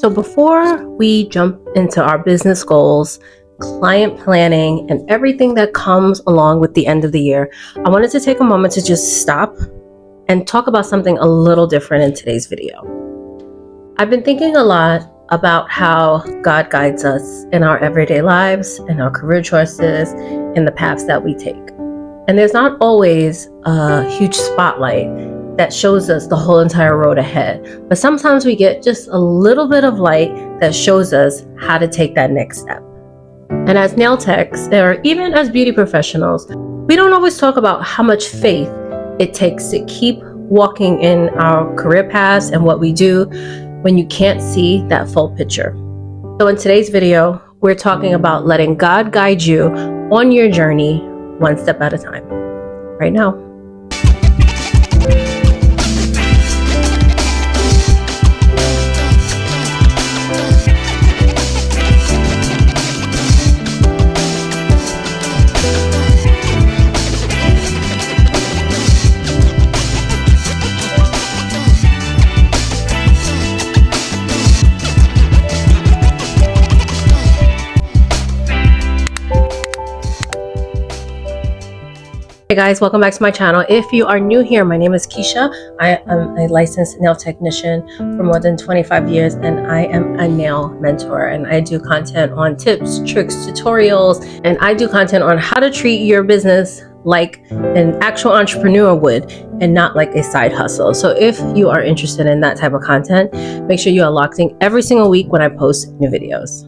So before we jump into our business goals, client planning, and everything that comes along with the end of the year, I wanted to take a moment to just stop and talk about something a little different in today's video. I've been thinking a lot about how God guides us in our everyday lives, in our career choices, in the paths that we take. And there's not always a huge spotlight that shows us the whole entire road ahead. But sometimes we get just a little bit of light that shows us how to take that next step. And as nail techs, or even as beauty professionals, we don't always talk about how much faith it takes to keep walking in our career paths and what we do when you can't see that full picture. So in today's video, we're talking about letting God guide you on your journey one step at a time. Right now. Hey guys, welcome back to my channel. If you are new here, my name is Keisha. I am a licensed nail technician for more than 25 years, and I am a nail mentor. And I do content on tips, tricks, tutorials, and I do content on how to treat your business like an actual entrepreneur would and not like a side hustle. So if you are interested in that type of content, make sure you are locked in every single week when I post new videos.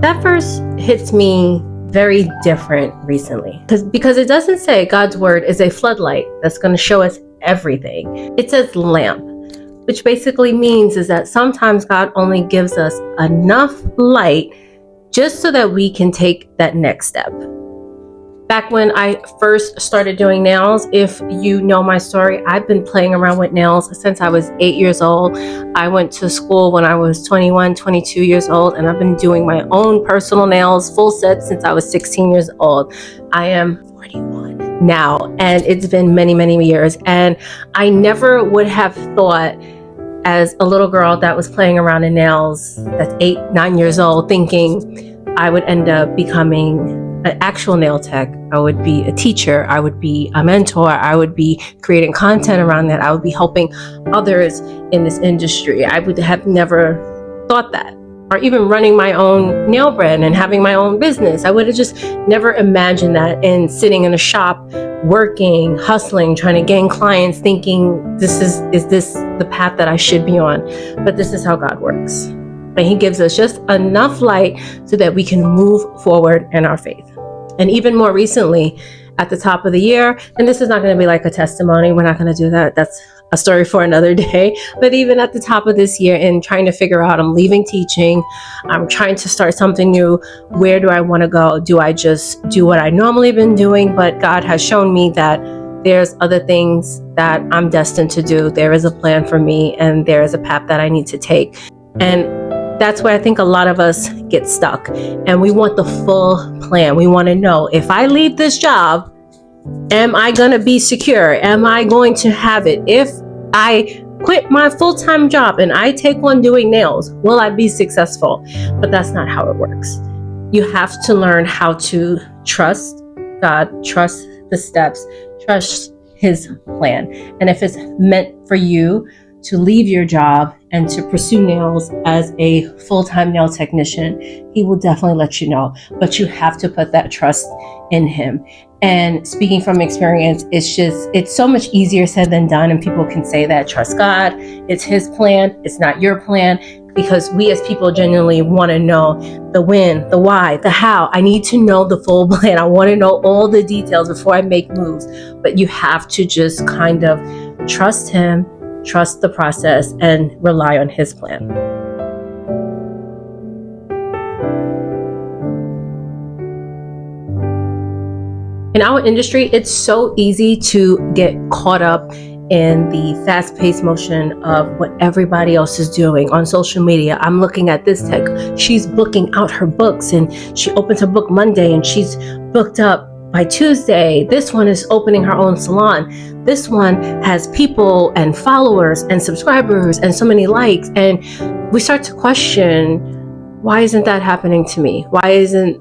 That verse hits me very different recently because it doesn't say God's word is a floodlight that's going to show us everything. It says lamp, which basically means is that sometimes God only gives us enough light just so that we can take that next step. Back when I first started doing nails, if you know my story, I've been playing around with nails since I was 8 years old. I went to school when I was 21, 22 years old, and I've been doing my own personal nails, full set, since I was 16 years old. I am 41 now, and it's been many, many years. And I never would have thought as a little girl that was playing around in nails, that's 8, 9 years old, thinking I would end up becoming an actual nail tech. I would be a teacher. I would be a mentor. I would be creating content around that. I would be helping others in this industry. I would have never thought that. Or even running my own nail brand and having my own business. I would have just never imagined that, and sitting in a shop, working, hustling, trying to gain clients, thinking is this the path that I should be on? But this is how God works. And He gives us just enough light so that we can move forward in our faith. And even more recently, at the top of the year, and this is not going to be like a testimony, we're not going to do that. That's a story for another day. But even at the top of this year, and trying to figure out, I'm leaving teaching, I'm trying to start something new. Where do I want to go? Do I just do what I normally been doing? But God has shown me that there's other things that I'm destined to do. There is a plan for me, and there is a path that I need to take. And that's where I think a lot of us get stuck, and we want the full plan. We want to know, if I leave this job, am I going to be secure? Am I going to have it? If I quit my full-time job and I take on doing nails, will I be successful? But that's not how it works. You have to learn how to trust God, trust the steps, trust His plan. And if it's meant for you to leave your job and to pursue nails as a full-time nail technician, He will definitely let you know. But you have to put that trust in Him. And speaking from experience, it's so much easier said than done. And people can say that, trust God, it's His plan, it's not your plan. Because we as people genuinely want to know the when, the why, the how. I need to know the full plan. I want to know all the details before I make moves. But you have to just kind of trust Him, trust the process, and rely on His plan. In our industry, it's so easy to get caught up in the fast-paced motion of what everybody else is doing on social media. I'm looking at this tech. She's booking out her books, and she opens her book Monday and she's booked up by Tuesday, this one is opening her own salon. This one has people and followers and subscribers and so many likes. And we start to question, why isn't that happening to me? Why isn't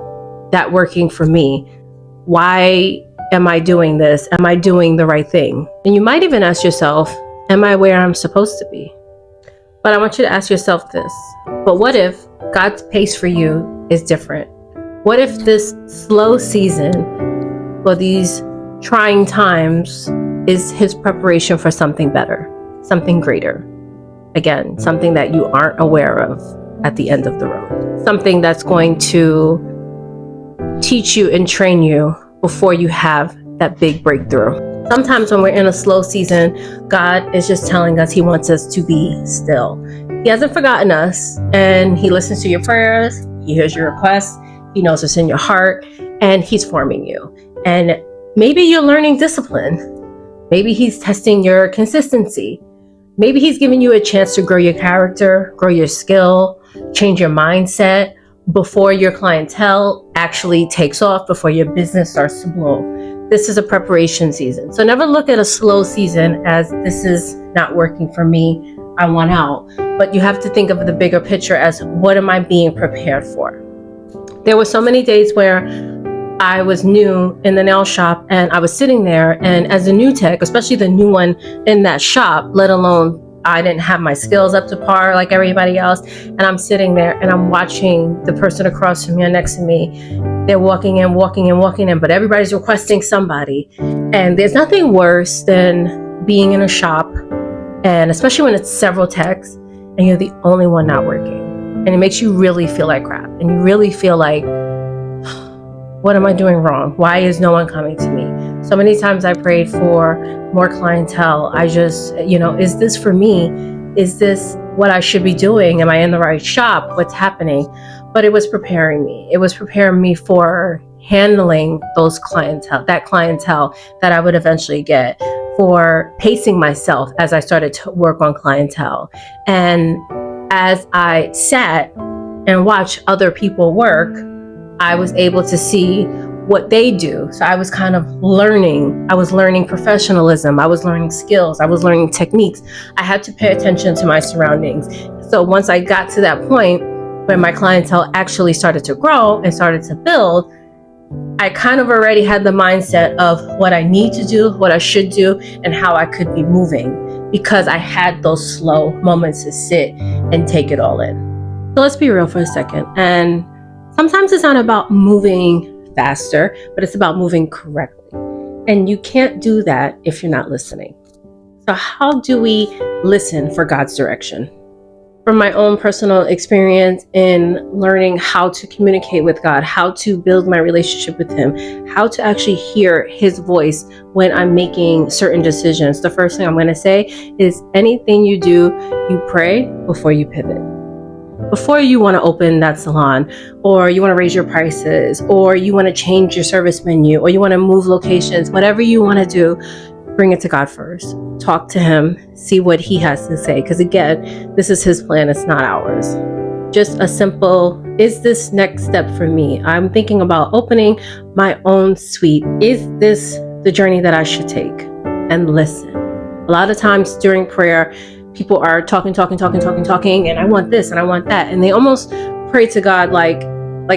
that working for me? Why am I doing this? Am I doing the right thing? And you might even ask yourself, am I where I'm supposed to be? But I want you to ask yourself this. But what if God's pace for you is different? What if this slow season or these trying times is his preparation for something better, something greater? Again, something that you aren't aware of at the end of the road. Something that's going to teach you and train you before you have that big breakthrough. Sometimes when we're in a slow season, God is just telling us he wants us to be still. He hasn't forgotten us, and he listens to your prayers. He hears your requests. He knows what's in your heart, and he's forming you. And maybe you're learning discipline. Maybe he's testing your consistency. Maybe he's giving you a chance to grow your character, grow your skill, change your mindset before your clientele actually takes off, before your business starts to blow. This is a preparation season. So never look at a slow season as this is not working for me, I want out. But you have to think of the bigger picture as, what am I being prepared for? There were so many days where I was new in the nail shop and I was sitting there, and as a new tech, especially the new one in that shop, let alone I didn't have my skills up to par like everybody else. And I'm sitting there and I'm watching the person across from me or next to me. They're walking in, but everybody's requesting somebody. And there's nothing worse than being in a shop, and especially when it's several techs and you're the only one not working. And it makes you really feel like crap. And you really feel like, what am I doing wrong? Why is no one coming to me? So many times I prayed for more clientele. I just, is this for me? Is this what I should be doing? Am I in the right shop? What's happening? But it was preparing me. It was preparing me for handling that clientele that I would eventually get, for pacing myself as I started to work on clientele. And as I sat and watched other people work, I was able to see what they do. So I was kind of learning. I was learning professionalism. I was learning skills. I was learning techniques. I had to pay attention to my surroundings. So once I got to that point where my clientele actually started to grow and started to build, I kind of already had the mindset of what I need to do, what I should do, and how I could be moving, because I had those slow moments to sit and take it all in. So let's be real for a second. And sometimes it's not about moving faster, but it's about moving correctly. And you can't do that if you're not listening. So how do we listen for God's direction? From my own personal experience in learning how to communicate with God, how to build my relationship with him, how to actually hear his voice when I'm making certain decisions, the first thing I'm going to say is, anything you do, you pray before you pivot. Before you want to open that salon, or you want to raise your prices, or you want to change your service menu, or you want to move locations, whatever you want to do, bring it to God first. Talk to him, see what he has to say. Because again, this is his plan, it's not ours. Just a simple, is this next step for me? I'm thinking about opening my own suite. Is this the journey that I should take? And listen. A lot of times during prayer, people are talking, and I want this and I want that. And they almost pray to God like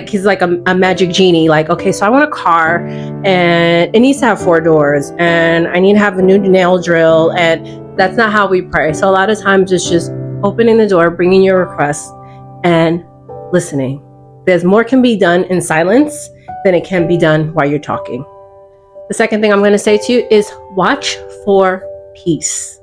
he's like a magic genie. Like, okay, so I want a car and it needs to have 4 doors and I need to have a new nail drill. And that's not how we pray. So a lot of times it's just opening the door, bringing your requests and listening. There's more can be done in silence than it can be done while you're talking. The second thing I'm going to say to you is watch for peace.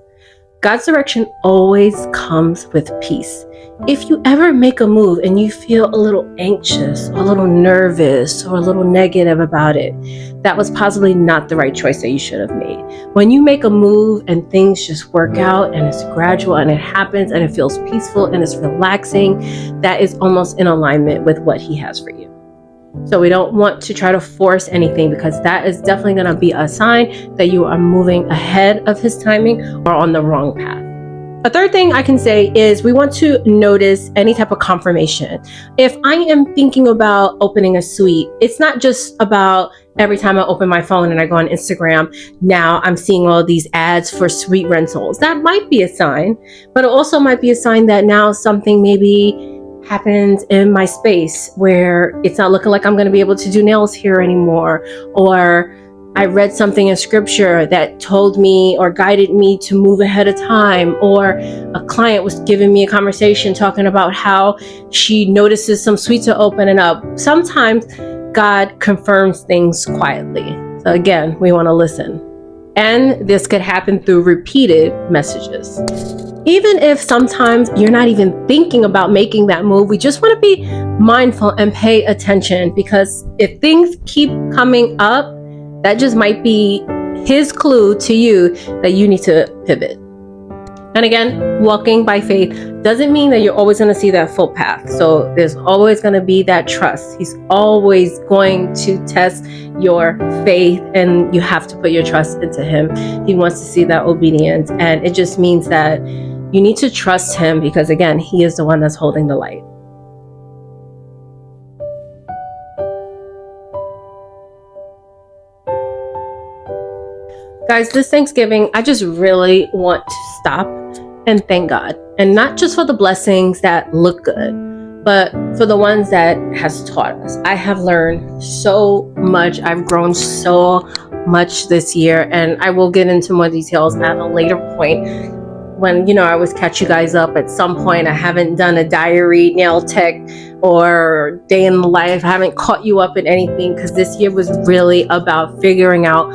God's direction always comes with peace. If you ever make a move and you feel a little anxious or a little nervous or a little negative about it, that was possibly not the right choice that you should have made. When you make a move and things just work out and it's gradual and it happens and it feels peaceful and it's relaxing, that is almost in alignment with what he has for you. So we don't want to try to force anything, because that is definitely going to be a sign that you are moving ahead of his timing or on the wrong path. A third thing I can say is we want to notice any type of confirmation. If I am thinking about opening a suite, it's not just about every time I open my phone and I go on Instagram, now I'm seeing all these ads for suite rentals. That might be a sign, but it also might be a sign that now something maybe happens in my space where it's not looking like I'm going to be able to do nails here anymore, or I read something in scripture that told me or guided me to move ahead of time, or a client was giving me a conversation talking about how she notices some suites are opening up. Sometimes God confirms things quietly. So again, we want to listen. And this could happen through repeated messages. Even if sometimes you're not even thinking about making that move, we just want to be mindful and pay attention, because if things keep coming up, that just might be his clue to you that you need to pivot. And again, walking by faith doesn't mean that you're always going to see that full path. So there's always going to be that trust. He's always going to test your faith, and you have to put your trust into him. He wants to see that obedience. And it just means that you need to trust him, because again, he is the one that's holding the light. Guys, this Thanksgiving, I just really want to stop and thank God. And not just for the blessings that look good, but for the ones that has taught us. I have learned so much. I've grown so much this year, and I will get into more details at a later point when, I always catch you guys up at some point. I haven't done a diary, nail tech, or day in the life. I haven't caught you up in anything, because this year was really about figuring out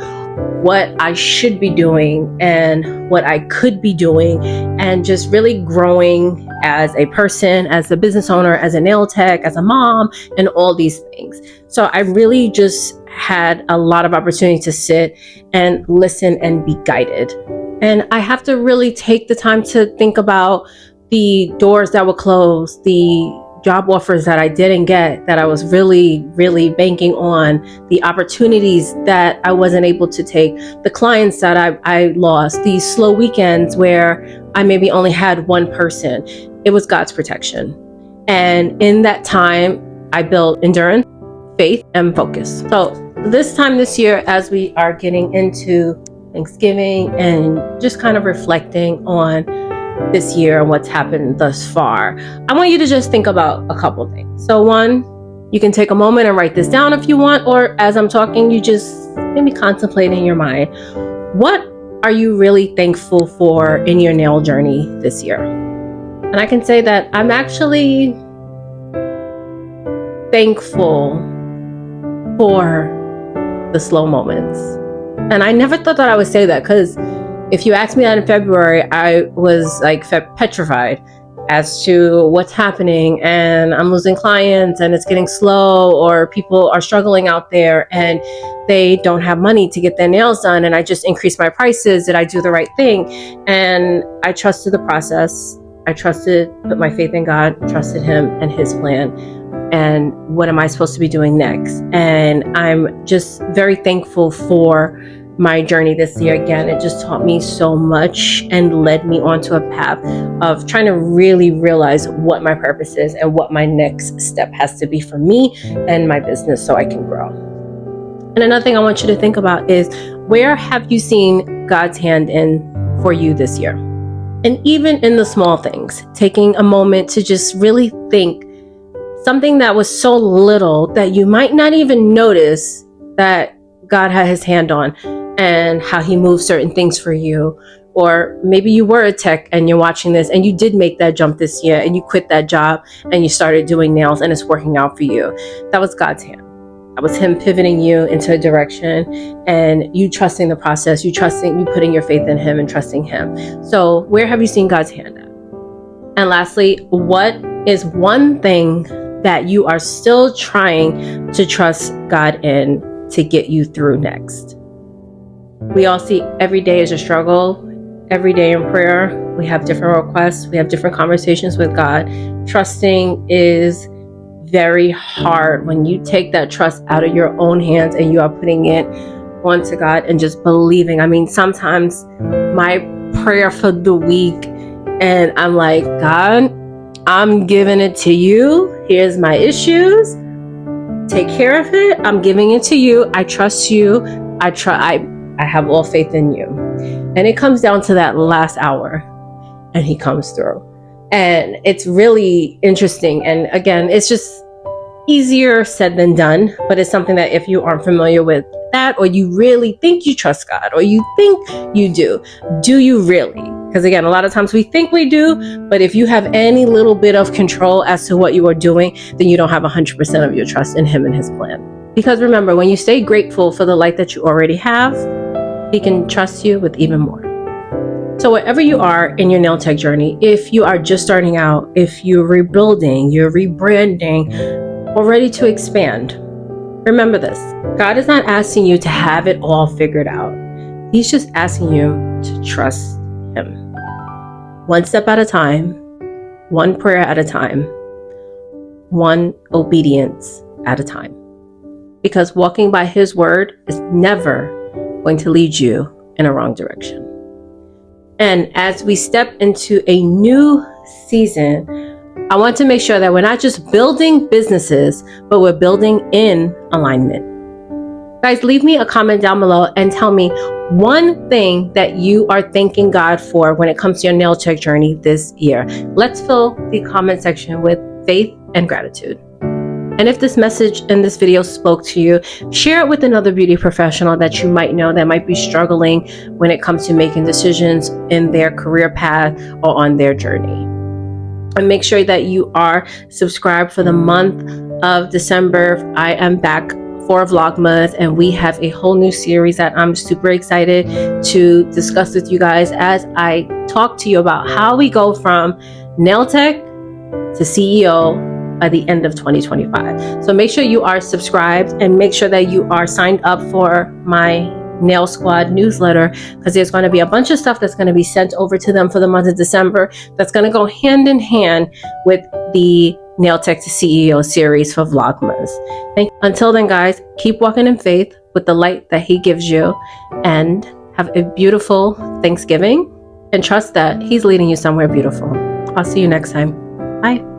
what I should be doing and what I could be doing, and just really growing as a person, as a business owner, as a nail tech, as a mom, and all these things. So I really just had a lot of opportunity to sit and listen and be guided. And I have to really take the time to think about the doors that were closed, the job offers that I didn't get, that I was really, really banking on, the opportunities that I wasn't able to take, the clients that I lost, these slow weekends where I maybe only had one person. It was God's protection. And in that time, I built endurance, faith, and focus. So this time this year, as we are getting into Thanksgiving and just kind of reflecting on this year and what's happened thus far, I want you to just think about a couple things. So one, you can take a moment and write this down if you want, or as I'm talking, you just maybe contemplate in your mind. What are you really thankful for in your nail journey this year? And I can say that I'm actually thankful for the slow moments. And I never thought that I would say that, because if you asked me that in February, I was like petrified as to what's happening, and I'm losing clients and it's getting slow, or people are struggling out there and they don't have money to get their nails done, and I just increased my prices. Did I do the right thing? And I trusted the process. I put my faith in God, trusted him and his plan. And what am I supposed to be doing next? And I'm just very thankful for my journey this year. Again, it just taught me so much and led me onto a path of trying to really realize what my purpose is and what my next step has to be for me and my business so I can grow. And another thing I want you to think about is, where have you seen God's hand in for you this year? And even in the small things, taking a moment to just really think something that was so little that you might not even notice that God had his hand on, and how he moved certain things for you. Or maybe you were a tech and you're watching this and you did make that jump this year and you quit that job and you started doing nails and it's working out for you. That was God's hand. That was him pivoting you into a direction, and you trusting the process, you putting your faith in him and trusting him. So where have you seen God's hand at? And lastly, what is one thing that you are still trying to trust God in to get you through next? We all see every day as a struggle, every day in prayer. We have different requests. We have different conversations with God. Trusting is very hard when you take that trust out of your own hands and you are putting it onto God and just believing. I mean, sometimes my prayer for the week And I'm like, God, I'm giving it to you. Here's my issues. Take care of it. I'm giving it to you. I trust you. I have all faith in you. And it comes down to that last hour, and he comes through. And it's really interesting. And again, it's just easier said than done, but it's something that if you aren't familiar with that, or you really think you trust God, or you think you do you really? Because again, a lot of times we think we do, but if you have any little bit of control as to what you are doing, then you don't have 100% of your trust in him and his plan. Because remember, when you stay grateful for the light that you already have, he can trust you with even more. So wherever you are in your nail tech journey, if you are just starting out, if you're rebuilding, you're rebranding, or ready to expand, remember this: God is not asking you to have it all figured out. He's just asking you to trust him. One step at a time, one prayer at a time, one obedience at a time. Because walking by his word is never going to lead you in a wrong direction. And as we step into a new season, I want to make sure that we're not just building businesses, but we're building in alignment. Guys, leave me a comment down below and tell me one thing that you are thanking God for when it comes to your nail tech journey this year. Let's fill the comment section with faith and gratitude. And if this message in this video spoke to you, share it with another beauty professional that you might know that might be struggling when it comes to making decisions in their career path or on their journey. And make sure that you are subscribed for the month of December. I am back for Vlogmas, and we have a whole new series that I'm super excited to discuss with you guys as I talk to you about how we go from nail tech to CEO by the end of 2025. So make sure you are subscribed and make sure that you are signed up for my Nail Squad newsletter, because there's going to be a bunch of stuff that's going to be sent over to them for the month of December that's going to go hand in hand with the Nail Tech to CEO series for Vlogmas. Until then, guys, keep walking in faith with the light that he gives you, and have a beautiful Thanksgiving, and trust that he's leading you somewhere beautiful. I'll see you next time. Bye.